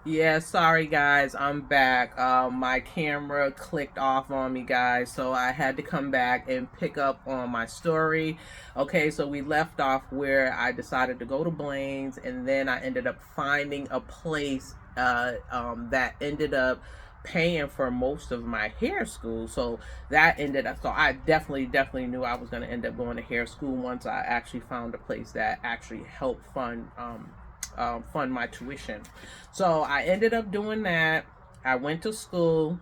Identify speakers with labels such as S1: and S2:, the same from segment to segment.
S1: Yeah, sorry guys, I'm back. My camera clicked off on me, guys, so I had to come back and pick up on my story. Okay, so we left off where I decided to go to Blaine's, and then I ended up finding a place that ended up paying for most of my hair school. So that ended up, so I definitely knew I was going to end up going to hair school once I actually found a place that actually helped fund my tuition. So I ended up doing that. I went to school,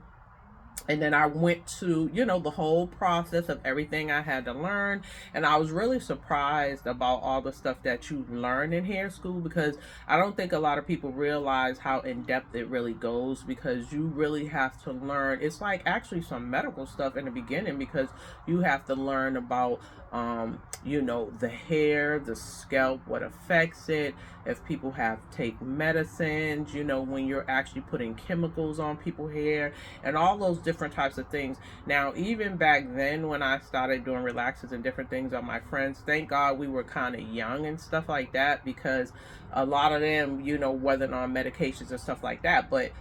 S1: and then I went to, the whole process of everything I had to learn. And I was really surprised about all the stuff that you learn in hair school, because I don't think a lot of people realize how in depth it really goes, because you really have to learn. It's like actually some medical stuff in the beginning, because you have to learn about the hair, the scalp, what affects it, if people have take medicines, when you're actually putting chemicals on people's hair, and all those different types of things. Now, even back then when I started doing relaxers and different things on my friends, thank God we were kind of young and stuff like that, because a lot of them, wasn't on medications and stuff like that. But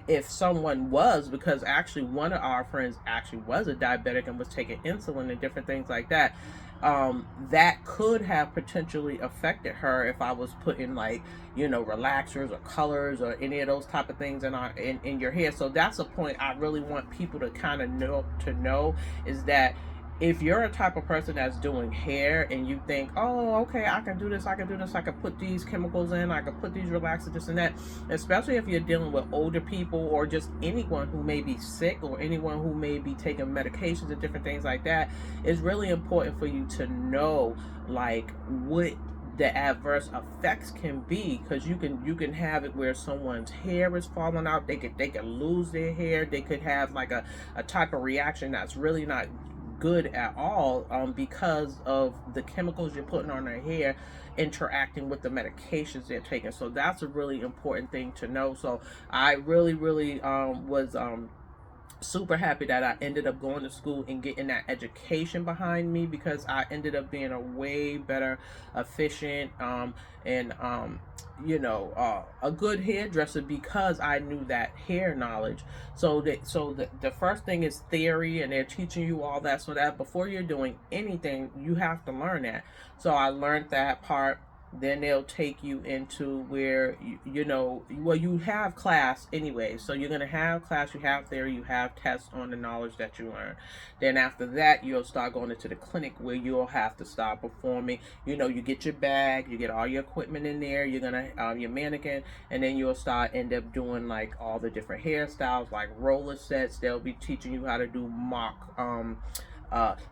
S1: if someone was, because actually one of our friends actually was a diabetic and was taking insulin and different things like that, that could have potentially affected her if I was putting, like, relaxers or colors or any of those type of things in your hair. So that's a point I really want people to kind of know, is that if you're a type of person that's doing hair and you think, oh, okay, I can do this, I can do this, I can put these chemicals in, I can put these relaxers, this and that, especially if you're dealing with older people or just anyone who may be sick or anyone who may be taking medications and different things like that, it's really important for you to know, like, what the adverse effects can be, because you can have it where someone's hair is falling out, they could lose their hair, they could have like a type of reaction that's really not good at all, because of the chemicals you're putting on their hair interacting with the medications they're taking. So that's a really important thing to know. So I really was super happy that I ended up going to school and getting that education behind me, because I ended up being a way better, efficient, a good hairdresser, because I knew that hair knowledge. So the first thing is theory, and they're teaching you all that, so that before you're doing anything, you have to learn that. So I learned that part. Then they'll take you into where well, you have class anyway, so you're going to have class, you have theory, you have tests on the knowledge that you learn. Then after that, you'll start going into the clinic, where you'll have to start performing. You get your bag, you get all your equipment in there, you're going to your mannequin, and then you'll end up doing like all the different hairstyles, like roller sets. They'll be teaching you how to do mock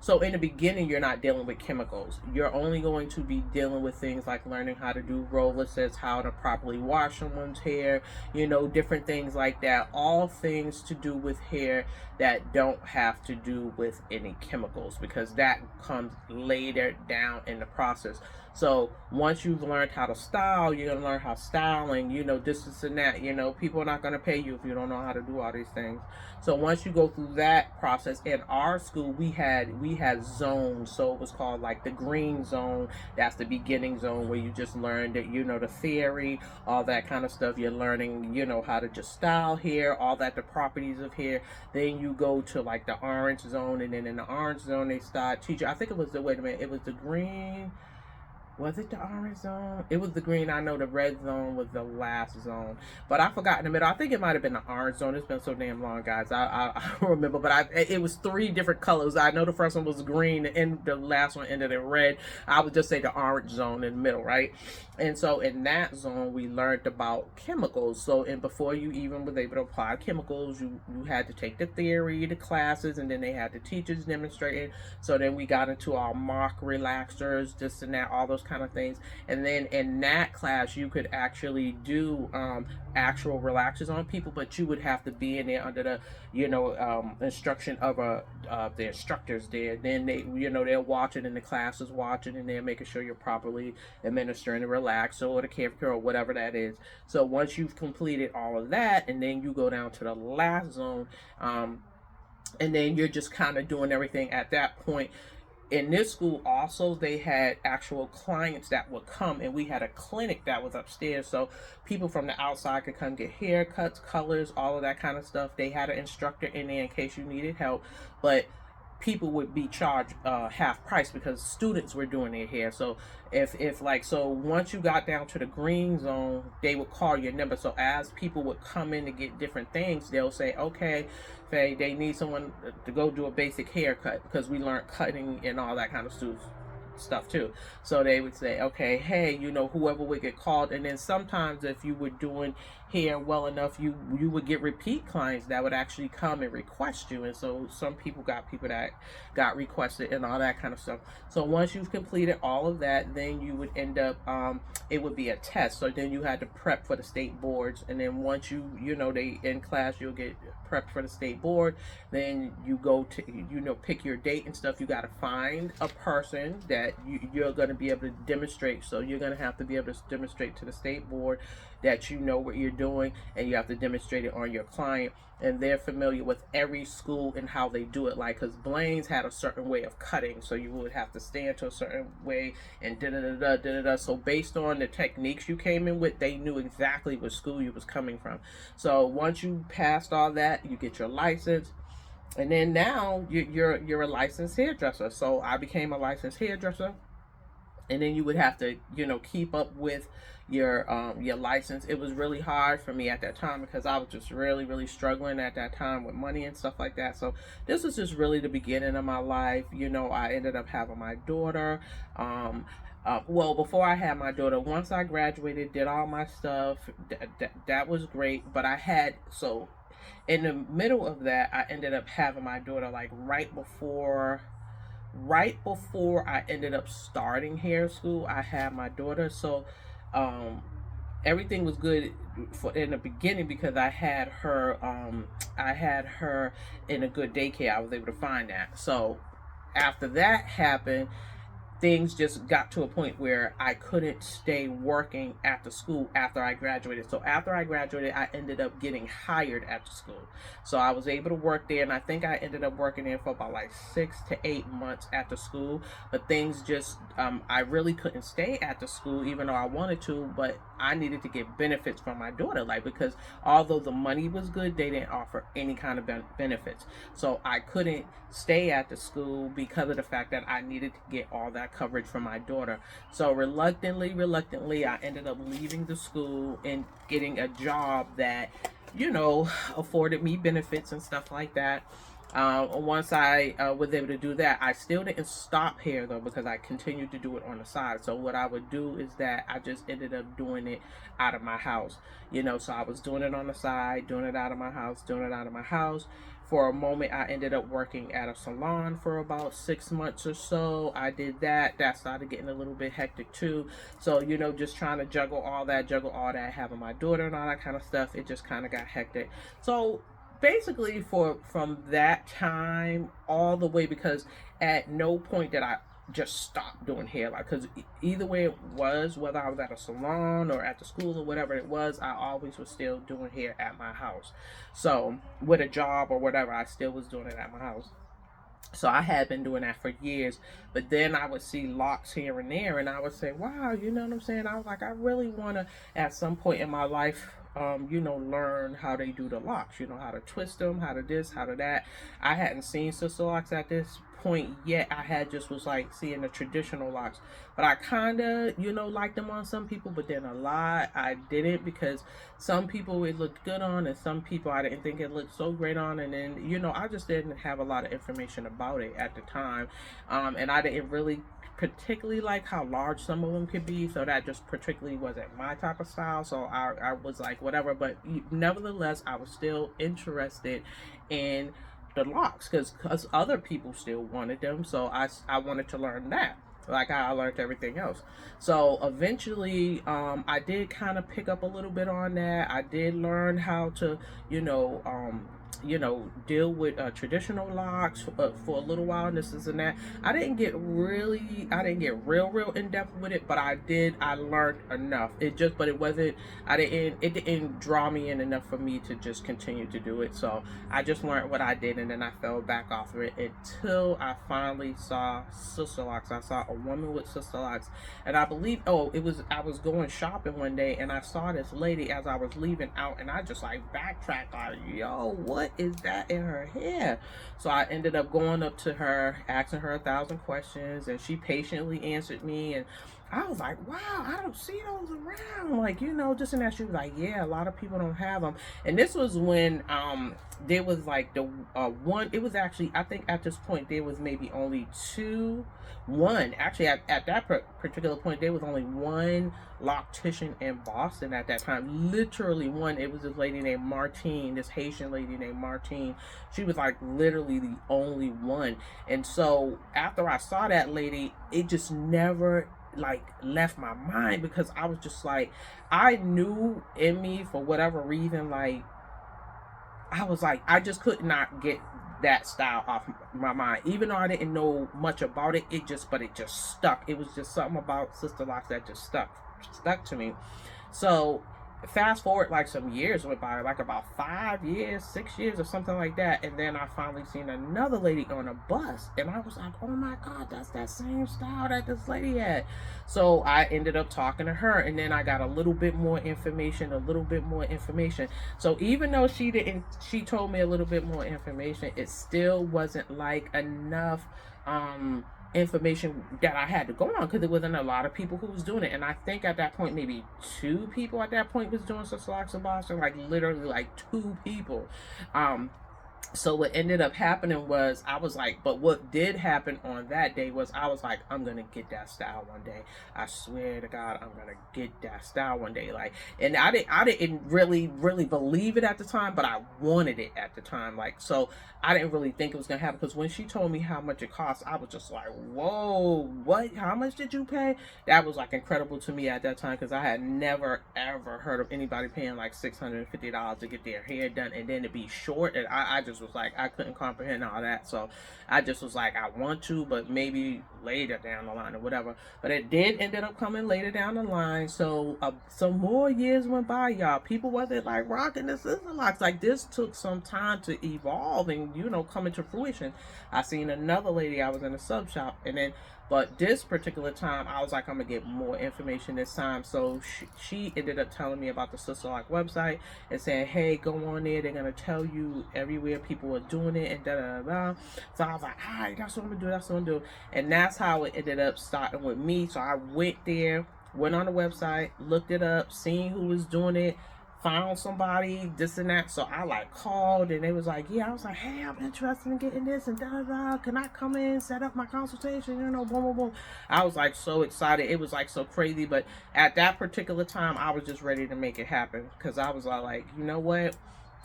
S1: so in the beginning, you're not dealing with chemicals. You're only going to be dealing with things like learning how to do roller sets, how to properly wash someone's hair, different things like that. All things to do with hair that don't have to do with any chemicals, because that comes later down in the process. So once you've learned how to style, you're gonna learn how styling, this and that. People are not gonna pay you if you don't know how to do all these things. So once you go through that process, in our school we had zones. So it was called like the green zone. That's the beginning zone, where you just learn that, the theory, all that kind of stuff. You're learning, how to just style hair, all that, the properties of hair. Then you go to like the orange zone, and then in the orange zone they start teaching. I think it was the wait a minute, it was the green. Was it the orange zone? It was the green. I know the red zone was the last zone, but I forgot in the middle. I think it might have been the orange zone. It's been so damn long, guys. I don't remember, but it was three different colors. I know the first one was green, and the last one ended in red. I would just say the orange zone in the middle, right? And so in that zone, we learned about chemicals. So, and before you even was able to apply chemicals, you had to take the theory, the classes, and then they had the teachers demonstrating. So then we got into our mock relaxers, this and that, all those kind of things. And then in that class, you could actually do actual relaxers on people, but you would have to be in there under the instruction of the instructors there. Then they're watching, and the class is watching, and they're making sure you're properly administering the relaxer or the care or whatever that is. So once you've completed all of that, and then you go down to the last zone, and then you're just kind of doing everything at that point. In this school also, they had actual clients that would come, and we had a clinic that was upstairs, so people from the outside could come get haircuts, colors, all of that kind of stuff. They had an instructor in there in case you needed help, but people would be charged half price because students were doing their hair. So if like, so once you got down to the green zone, they would call your number. So as people would come in to get different things, they'll say, okay, they need someone to go do a basic haircut, because we learned cutting and all that kind of stuff too. So they would say, okay, hey, whoever would get called. And then sometimes if you were doing hair well enough, you would get repeat clients that would actually come and request you. And so some people got that got requested and all that kind of stuff. So once you've completed all of that, then you would end up it would be a test. So then you had to prep for the state boards, and then once they in class, you'll get prepped for the state board. Then you go to pick your date and stuff. You got to find a person that you're going to be able to demonstrate. So you're going to have to be able to demonstrate to the state board that you know what you're doing, and you have to demonstrate it on your client, and they're familiar with every school and how they do it. Like, because Blaine's had a certain way of cutting, so you would have to stand to a certain way and da-da-da-da. So based on the techniques you came in with, they knew exactly what school you was coming from. So once you passed all that, you get your license, and then now you're a licensed hairdresser. So I became a licensed hairdresser, and then you would have to keep up with your license. It was really hard for me at that time because I was just really struggling at that time with money and stuff like that. So this was just really the beginning of my life. I ended up having my daughter. Well, before I had my daughter, once I graduated, did all my stuff, that was great. But in the middle of that, I ended up having my daughter, like right before I ended up starting hair school. I had my daughter. So everything was good in the beginning because I had her in a good daycare. I was able to find that. So after that happened, things just got to a point where I couldn't stay working at the school after I graduated. So after I graduated, I ended up getting hired at the school. So I was able to work there, and I think I ended up working there for about like 6 to 8 months at the school. But things just, I really couldn't stay at the school even though I wanted to, but I needed to get benefits from my daughter, because although the money was good, they didn't offer any kind of benefits. So I couldn't stay at the school because of the fact that I needed to get all that coverage for my daughter. So reluctantly, I ended up leaving the school and getting a job that, afforded me benefits and stuff like that. Once I was able to do that, I still didn't stop hair though, because I continued to do it on the side. So what I would do is that I just ended up doing it out of my house. So I was doing it on the side, doing it out of my house. For a moment, I ended up working at a salon for about 6 months or so. I did that. That started getting a little bit hectic too. So, just trying to juggle all that, having my daughter and all that kind of stuff. It just kind of got hectic. So basically from that time all the way, because at no point did I just stop doing hair, because either way it was, whether I was at a salon or at the school or whatever it was, I always was still doing hair at my house. So with a job or whatever, I still was doing it at my house. So I had been doing that for years, but then I would see locks here and there, and I would say, wow, you know what I'm saying? I was like, I really want to, at some point in my life, learn how they do the locks, how to twist them, how to this, how to that. I hadn't seen sister locks at this point yet. I had just was like seeing the traditional locks, but I kind of, liked them on some people, but then a lot I didn't, because some people it looked good on, and some people I didn't think it looked so great on. And then, I just didn't have a lot of information about it at the time. And I didn't really particularly like how large some of them could be, so that just particularly wasn't my type of style. So I was like, whatever. But nevertheless, I was still interested in the locks because other people still wanted them, so I wanted to learn that, like I learned everything else. So eventually I did kind of pick up a little bit on that. I did learn how to deal with traditional locks for a little while, and this and that. I didn't get real in depth with it, but I learned enough. But it wasn't, it didn't draw me in enough for me to just continue to do it. So I just learned what I did, and then I fell back off of it until I finally saw Sisterlocks. I saw a woman with Sisterlocks, and I believe, I was going shopping one day, and I saw this lady as I was leaving out, and I just like backtracked, like, yo, what is that in her hair? So I ended up going up to her, asking her 1,000 questions, and she patiently answered me. And I was like, wow, I don't see those around, like, just in that. She was like, yeah, a lot of people don't have them. And this was when there was like the one. It was actually, I think at this point there was maybe only one actually, at that particular point there was only one loctician in Boston at that time. Literally one. It was this lady named Martine, this Haitian lady named Martine. She was like literally the only one. And so after I saw that lady, it just never like left my mind, because I was just like, I knew in me, for whatever reason, like I was like, I just could not get that style off my mind, even though I didn't know much about it. It just stuck. It was just something about Sisterlocks that just stuck to me. So fast forward, like some years went by, like about 5 years, 6 years or something like that, and then I finally seen another lady on a bus, and I was like, oh my god, that's that same style that this lady had. So I ended up talking to her, and then I got a little bit more information. So even though she told me a little bit more information, it still wasn't like enough information that I had to go on, because there wasn't a lot of people who was doing it. And I think at that point maybe 2 people at that point was doing Sisterlocks in Boston, like literally like 2 people. So what ended up happening was, I was like, but what did happen on that day was, I was like, I'm gonna get that style one day. I swear to God, I'm gonna get that style one day. Like, and I didn't really believe it at the time, but I wanted it at the time. Like, so I didn't really think it was gonna happen, because when she told me how much it cost, I was just like, whoa, what? How much did you pay? That was like incredible to me at that time, because I had never ever heard of anybody paying like $650 to get their hair done, and then to be short. And I just was like, I couldn't comprehend all that. So I just was like, I want to, but maybe later down the line or whatever. But it did ended up coming later down the line. So some more years went by, y'all. People wasn't like rocking the Sisterlocks. Like, this took some time to evolve and come into fruition. I seen another lady. I was in a sub shop, and then, but this particular time, I was like, I'm gonna get more information this time. So she ended up telling me about the Sisterlock website and saying, hey, go on there. They're gonna tell you everywhere people are doing it, and da da da. So I was like, all right, that's what I'm gonna do. And that's how it ended up starting with me. So I went there, went on the website, looked it up, seen who was doing it, found somebody, this and that. So I like called, and they was like, yeah. I was like, hey, I'm interested in getting this, and da da da. Can I come in, set up my consultation? Boom, boom, boom. I was like so excited. It was like so crazy. But at that particular time, I was just ready to make it happen, because I was like, you know what?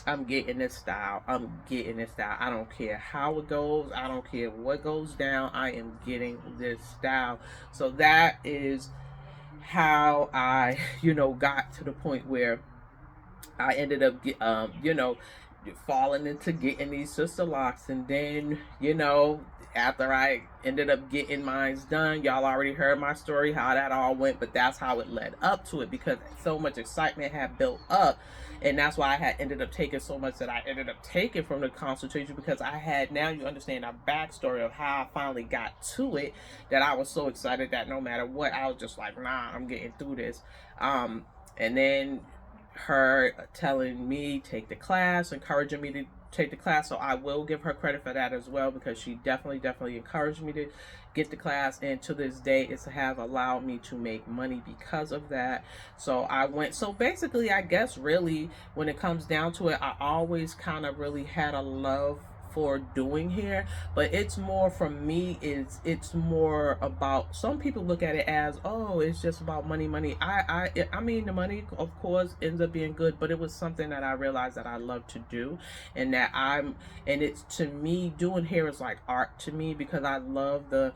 S1: I'm getting this style. I don't care how it goes. I don't care what goes down. I am getting this style. So that is how I, got to the point where I ended up, falling into getting these Sisterlocks. And then, after I ended up getting mine done, y'all already heard my story, how that all went, but that's how it led up to it, because so much excitement had built up. And that's why I had ended up taking so much that I ended up taking from the consultation, because I had, now you understand our backstory of how I finally got to it, that I was so excited that no matter what, I was just like, nah, I'm getting through this. And then her telling me take the class, encouraging me to take the class. So I will give her credit for that as well, because she definitely encouraged me to get the class, and to this day it's have allowed me to make money because of that. So I went, so basically, I guess really when it comes down to it, I always kind of really had a love for doing hair, but it's more, from me, it's more about, some people look at it as, oh, it's just about money. I mean, the money of course ends up being good, but it was something that I realized that I love to do, and and it's, to me, doing hair is like art to me, because I love the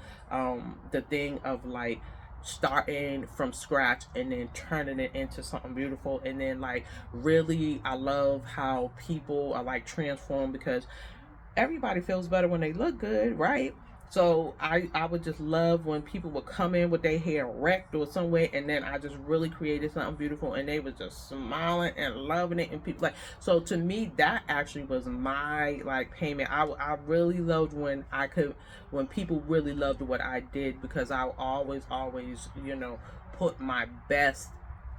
S1: thing of like starting from scratch and then turning it into something beautiful. And then like really I love how people are like transformed, because everybody feels better when they look good, right? So I would just love when people would come in with their hair wrecked or some way, and then I just really created something beautiful, and they was just smiling and loving it, and people like, so to me that actually was my like payment. I really loved when I could, when people really loved what I did, because I always put my best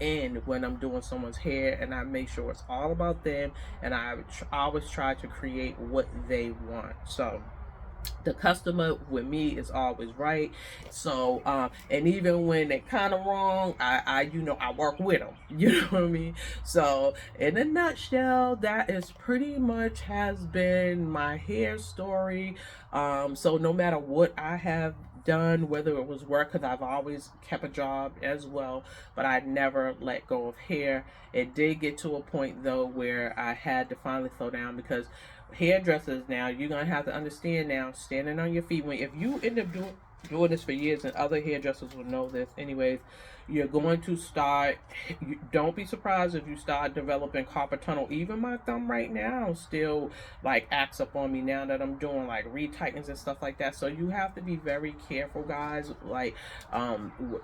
S1: in when I'm doing someone's hair, and I make sure it's all about them, and I always try to create what they want. So the customer with me is always right. So and even when they're kind of wrong, I work with them. You know what I mean? So in a nutshell, that is pretty much has been my hair story. So no matter what I have done, whether it was work, because I've always kept a job as well, but I never let go of hair. It did get to a point though where I had to finally slow down, because hairdressers, now you're gonna have to understand, now standing on your feet, when if you end up doing this for years, and other hairdressers will know this anyways, you're going to start, don't be surprised if you start developing carpal tunnel. Even my thumb right now still like acts up on me now that I'm doing like retightens and stuff like that. So you have to be very careful, guys, like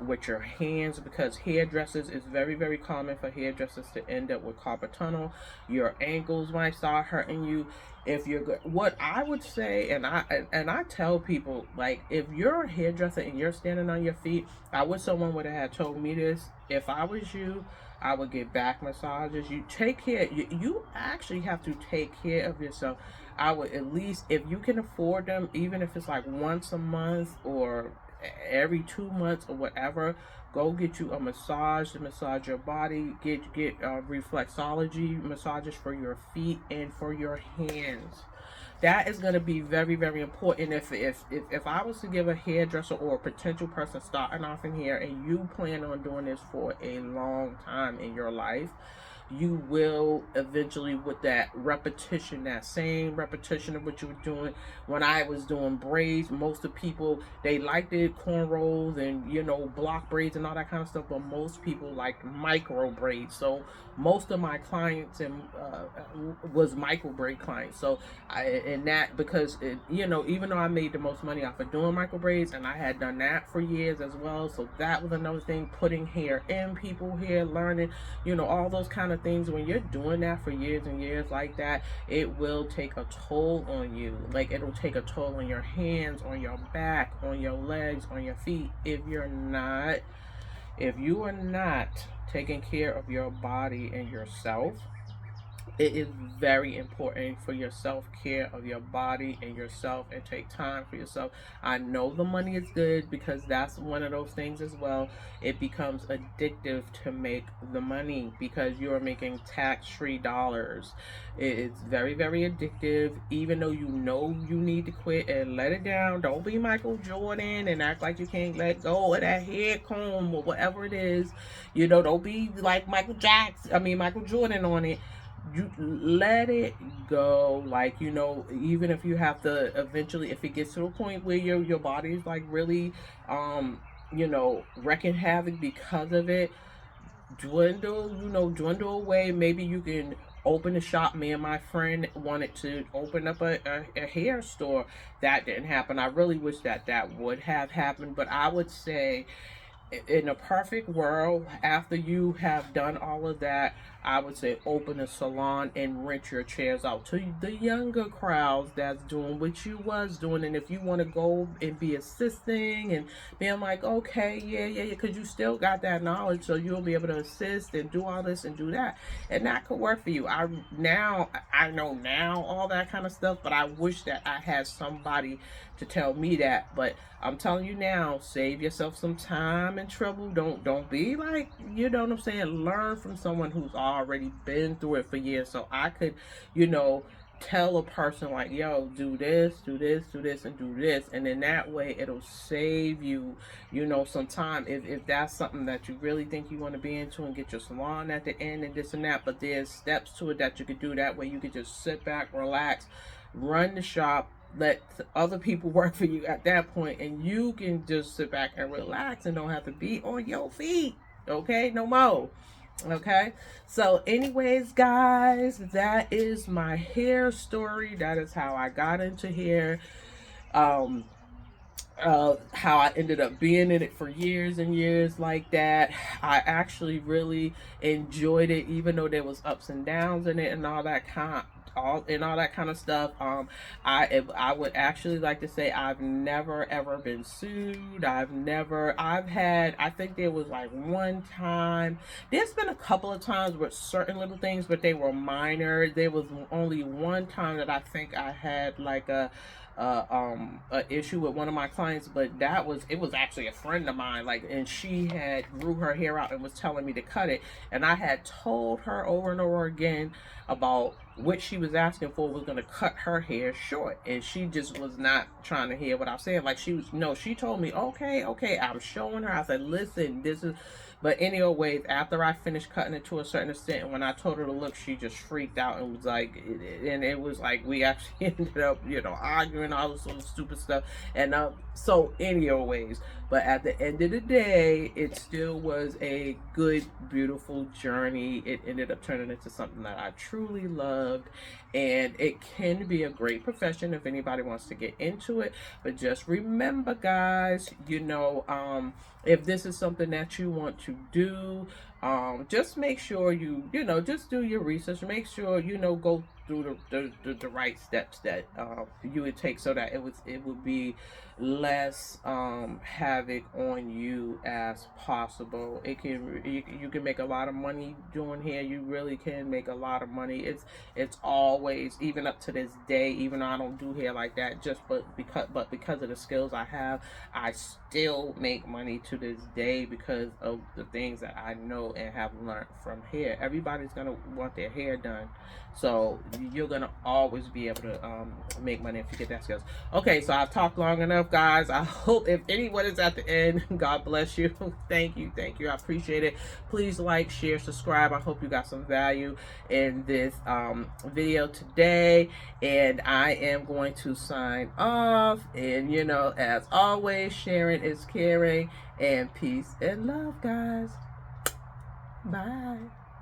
S1: with your hands, because hairdressers, is very common for hairdressers to end up with carpal tunnel. Your ankles might start hurting you if you're good. What I would say, and I tell people, like, if you're a hairdresser and you're standing on your feet, I wish someone would have had told me this. If I was you, I would get back massages. You take care, you actually have to take care of yourself. I would, at least if you can afford them, even if it's like once a month or every 2 months or whatever, go get you a massage to massage your body. Get reflexology massages for your feet and for your hands. That is going to be very important. If I was to give a hairdresser or a potential person starting off in here, and you plan on doing this for a long time in your life, you will eventually, with that repetition, that same repetition of what you were doing. When I was doing braids, most of the people, they liked it, cornrows and block braids and all that kind of stuff, but most people liked micro braids. So most of my clients and was micro braid clients. So and that, because even though I made the most money off of doing micro braids, and I had done that for years as well, so that was another thing, putting hair in people hair, learning all those kind of things. When you're doing that for years and years like that, it will take a toll on you. Like, it'll take a toll on your hands, on your back, on your legs, on your feet, if you are not taking care of your body and yourself. It is very important for your self-care of your body and yourself, and take time for yourself. I know the money is good, because that's one of those things as well. It becomes addictive to make the money, because you're making tax-free dollars. It is very addictive, even though you know you need to quit and let it down. Don't be Michael Jordan and act like you can't let go of that head comb or whatever it is. Don't be like Michael Jordan on it. You let it go. Like, even if you have to eventually, if it gets to a point where your body is like really wrecking havoc because of it, dwindle away. Maybe you can open a shop. Me and my friend wanted to open up a hair store. That didn't happen. I really wish that would have happened, but I would say, in a perfect world, after you have done all of that, I would say open a salon and rent your chairs out to the younger crowds that's doing what you was doing. And if you want to go and be assisting and being like, okay, yeah, because you still got that knowledge, so you'll be able to assist and do all this and do that, and that could work for you. I know now all that kind of stuff, but I wish that I had somebody to tell me that. But I'm telling you now, save yourself some time and trouble. Don't be like, you know what I'm saying? Learn from someone who's already been through it for years. So I could, tell a person like, yo, do this, and do this. And then that way it'll save you, some time. If that's something that you really think you want to be into, and get your salon at the end and this and that. But there's steps to it that you could do. That way you could just sit back, relax, run the shop, let other people work for you at that point, and you can just sit back and relax and don't have to be on your feet. Okay, no more. Okay, so anyways, guys, that is my hair story. That is how I got into hair. um how I ended up being in it for years and years like that. I actually really enjoyed it, even though there was ups and downs in it and all that kind of stuff. I would actually like to say I've never ever been sued. I've had, I think there was like one time, there's been a couple of times with certain little things, but they were minor. There was only one time that I think I had like a issue with one of my clients, but it was actually a friend of mine, like, and she had grew her hair out and was telling me to cut it, and I had told her over and over again about what she was asking for was going to cut her hair short, and she just was not trying to hear what I was saying. Like, she told me, okay, I'm showing her. I said, listen, this is, but anyways, after I finished cutting it to a certain extent, and when I told her to look, she just freaked out and was like, and it was like we actually ended up, arguing all this little stupid stuff. And so anyways, but at the end of the day, it still was a good, beautiful journey. It ended up turning into something that I truly loved, and it can be a great profession if anybody wants to get into it. But just remember, guys, if this is something that you want to do, just make sure just do your research. Make sure go through the right steps that you would take, so that it would be less havoc on you as possible. You can make a lot of money doing hair. You really can make a lot of money. It's always, even up to this day, even though I don't do hair like that, but because of the skills I have, I still make money to this day because of the things that I know and have learned from hair. Everybody's gonna want their hair done, so you're gonna always be able to make money if you get that skills. Okay, so I've talked long enough, guys. I hope if anyone is at the end, God bless you. Thank you. I appreciate it. Please like, share, subscribe. I hope you got some value in this video today, and I am going to sign off. And as always, sharing is caring, and peace and love, guys. Bye.